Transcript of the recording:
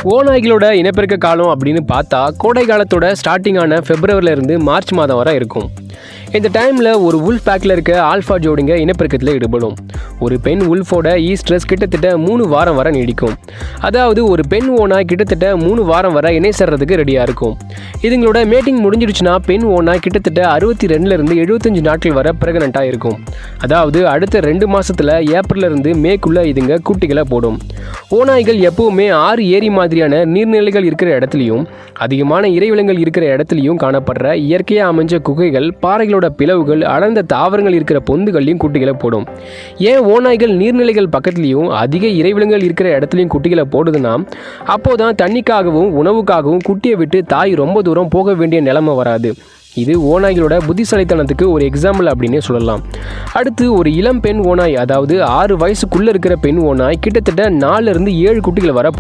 ஓநாய்களோட இனப்பெருக்க காலம் அப்படின்னு பார்த்தா கோடை காலத்தோட ஸ்டார்டிங்கான பிப்ரவரியிலிருந்து மார்ச் மாதம் வரை இருக்கும். இந்த டைமில் ஒரு உல்ஃப் பேக்கில் இருக்க ஆல்ஃபா ஜோடிங்க இனப்பெருக்கத்தில் ஈடுபடும். ஒரு பெண் உல்ஃபோட ஈஸ்ட்ரஸ் கிட்டத்தட்ட 3 வாரம் வரை நீடிக்கும். அதாவது ஒரு பெண் ஓனாய் கிட்டத்தட்ட 3 வாரம் வரை இணை சேர்றதுக்கு ரெடியாக இருக்கும். இதுங்களோட மேட்டிங் முடிஞ்சிடுச்சுன்னா பெண் ஓனாய் கிட்டத்தட்ட 62லேருந்து 75 நாட்கள் வரை பிரெக்னெண்ட்டாக இருக்கும். அதாவது அடுத்த 2 மாதத்தில் ஏப்ரல்லேருந்து மேக்குள்ளே இதுங்க குட்டிகளை போடும். ஓநாய்கள் எப்பவுமே 6 ஏரி மாதிரியான நீர்நிலைகள் இருக்கிற இடத்துலையும் அதிகமான இறைவிலங்கள் இருக்கிற இடத்துலையும் காணப்படுற இயற்கையாக அமைஞ்ச குகைகள், பாறைகளோட பிளவுகள், அடர்ந்த தாவரங்கள் இருக்கிற பொந்துகள்லையும் குட்டிகளை போடும். ஏன் ஓநாய்கள் நீர்நிலைகள் பக்கத்துலையும் அதிக இறைவிலங்கள் இருக்கிற இடத்துலையும் குட்டிகளை போடுதுன்னா, அப்போதான் தண்ணிக்காகவும் உணவுக்காகவும் குட்டியை விட்டு தாய் ரொம்ப தூரம் போக வேண்டிய நிலைமை வராது. இது ஓநாய்களோட புத்திசாலித்தனத்துக்கு ஒரு எக்ஸாம்பிள் அப்படின்னே சொல்லலாம். அடுத்து ஒரு இளம் பெண் ஓநாய், அதாவது 6 வயசுக்குள்ளே இருக்கிற பெண் ஓநாய் கிட்டத்தட்ட 4லேருந்து 7 குட்டிகள் வர போடும்.